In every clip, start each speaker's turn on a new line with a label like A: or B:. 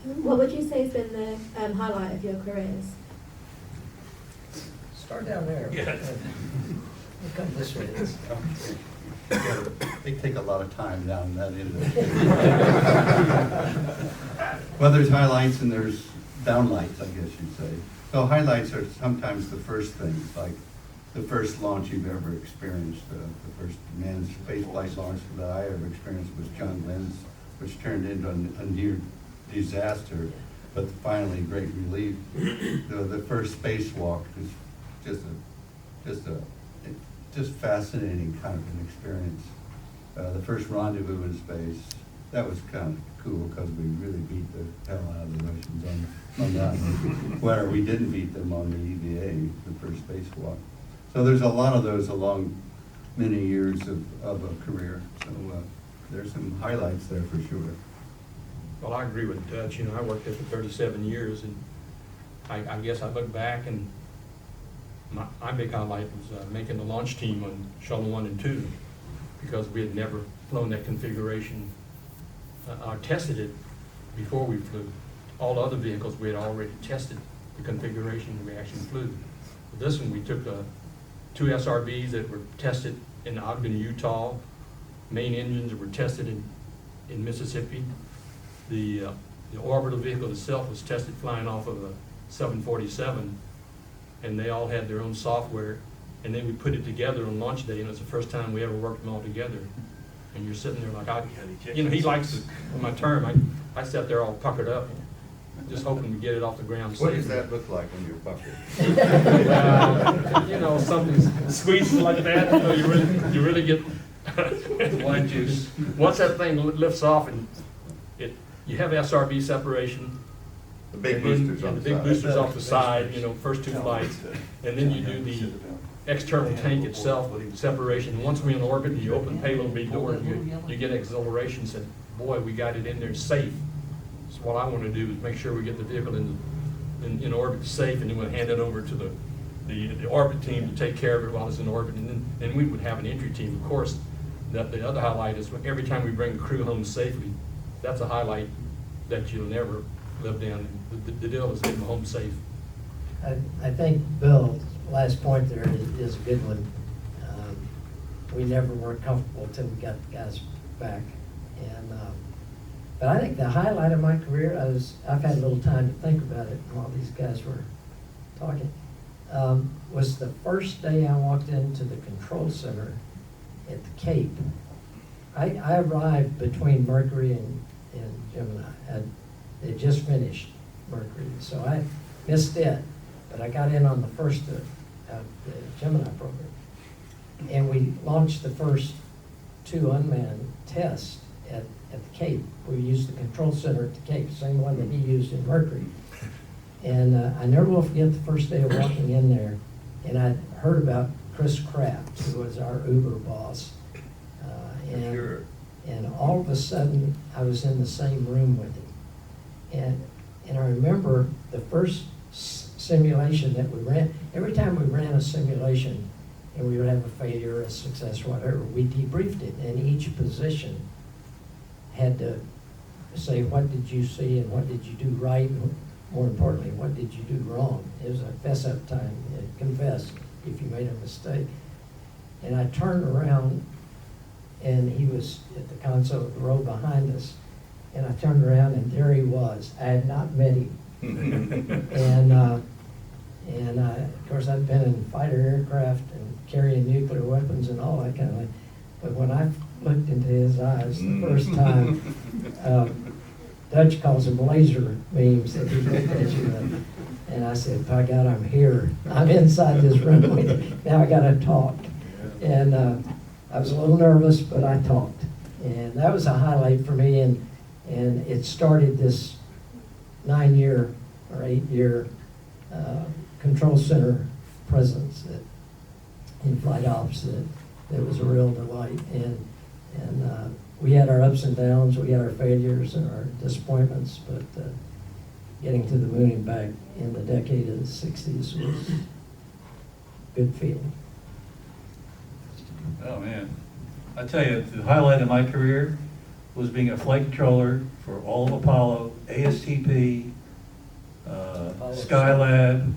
A: What would you say has been the highlight of your careers?
B: Start down there.
C: Yeah.
B: We'll come this way.
D: They take a lot of time down that end of it. Well, there's highlights and there's downlights, I guess you'd say. So highlights are sometimes the first things, like the first launch you've ever experienced. The first manned spaceflight launch that I ever experienced was John Glenn's, which turned into a near disaster, but finally great relief. The first spacewalk is just fascinating kind of an experience. The first rendezvous in space, that was kind of cool because we really beat the hell out of the Russians on that one, where we didn't beat them on the EVA, the first spacewalk. So there's a lot of those along many years of a career. So there's some highlights there for sure.
C: Well, I agree with Dutch. You know, I worked there for 37 years, and I guess I look back, and my big highlight was making the launch team on Shuttle 1 and 2, because we had never flown that configuration or tested it before we flew. All the other vehicles, we had already tested the configuration we actually flew. With this one, we took 2 SRBs that were tested in Ogden, Utah, main engines that were tested in Mississippi. The orbital vehicle itself was tested flying off of a 747, and they all had their own software, and then we put it together on launch day, and it's the first time we ever worked them all together. And you're sitting there like, you know, he likes my term. I sat there all puckered up, just hoping to get it off the ground safely.
D: What does that look like when you're bucketed?
C: You know, something squeezes like that, you know, you really get
D: Wine juice.
C: Once that thing lifts off, and you have SRB separation.
D: The big
C: and then-
D: boosters on
C: and
D: the
C: the big
D: side.
C: boosters off the side, you know, first 2 flights, and then you do the external tank itself with separation. Once we're in orbit, you open payload bay door, you get acceleration, said, boy, we got it in there safe. So what I want to do is make sure we get the vehicle in orbit safe, and then we'll hand it over to the orbit team to take care of it while it's in orbit, and then we would have an entry team. Of course, the other highlight is every time we bring a crew home safely, that's a highlight that you'll never live down. The deal is getting home safe.
B: I think Bill's last point there is a good one. We never were comfortable till we got the guys back. But I think the highlight of my career, I've had a little time to think about it while these guys were talking, was the first day I walked into the control center at the Cape. I arrived between Mercury and Gemini. They just finished Mercury, so I missed it, but I got in on the first of the Gemini program. And we launched the first 2 unmanned tests at the Cape. We used the control center at the Cape, the same one that he used in Mercury. And I never will forget the first day of walking in there, and I heard about Chris Kraft, who was our Uber boss. And all of a sudden, I was in the same room with him. And I remember the first simulation that we ran. Every time we ran a simulation and we would have a failure, a success, whatever, we debriefed it, and each position had to say, what did you see and what did you do right, and more importantly, what did you do wrong? It was a fess-up time, confess if you made a mistake. And I turned around, and he was at the console, the row behind us, and I turned around, and there he was. I had not met him. And of course, I've been in fighter aircraft and carrying nuclear weapons and all that kind of thing. But when I looked into his eyes the first time, Dutch calls them laser beams that he looked at you with. And I said, by God, I'm here. I'm inside this room. Now I got to talk. And I was a little nervous, but I talked. And that was a highlight for me. And it started this 9-year or 8-year control center presence in flight ops that was a real delight. And we had our ups and downs, we had our failures and our disappointments, but getting to the moon and back in the decade of the 60s was a good feeling.
E: Oh man, I tell you, the highlight of my career was being a flight controller for all of Apollo ASTP, Skylab,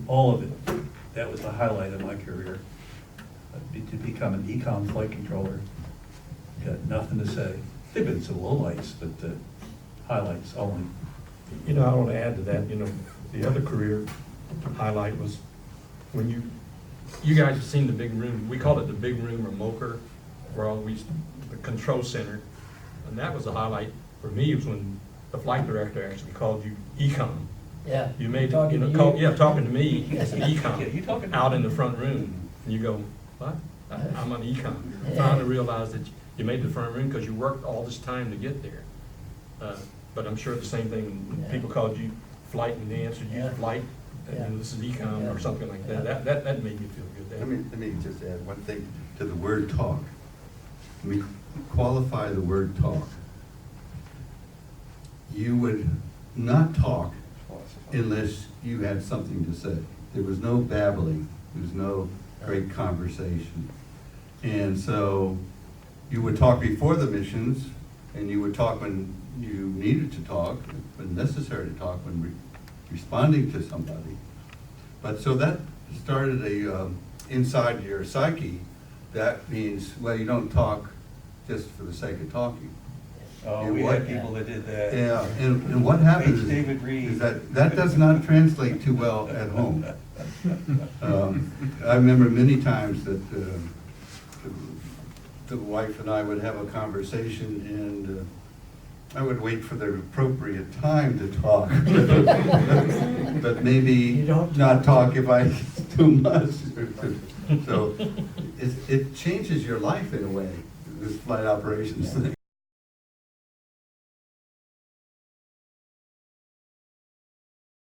E: all of it. That was the highlight of my career. To become an econ flight controller, got nothing to say. There've been some lowlights, but highlights only.
C: You know, I want to add to that, you know, the other career highlight was when you guys have seen the big room, we call it the big room or MOCR, where all the control center. And that was a highlight for me, was when the flight director actually called you econ.
B: Yeah.
C: You made,
B: Talking
C: you
B: to
C: know,
B: you.
C: talking to me, as an
E: Yeah, you
C: econ,
E: talking to
C: out
E: me.
C: in the front room. And you go, what? I'm an econ. Finally realized that you made the front room because you worked all this time to get there. But I'm sure the same thing when people called you flight and they answered you
B: Yeah.
C: flight, and
B: Yeah.
C: you know, this is econ
B: Yeah.
C: or something like that.
B: Yeah.
C: That made me feel good.
D: Let me just add one thing to the word talk. Let me qualify the word talk. You would not talk unless you had something to say. There was no babbling, there was no great conversation. And so you would talk before the missions, and you would talk when you needed to talk, when necessary to talk, when responding to somebody. But so that started inside your psyche. That means, well, you don't talk just for the sake of talking.
E: Oh, we had people that did that.
D: Yeah, and what happens
E: Thanks, David Reed.
D: is that does not translate too well at home. I remember many times that the wife and I would have a conversation, and I would wait for the appropriate time to talk. But maybe
B: You don't
D: not talk if I too much. So it changes your life in a way, this flight operations thing.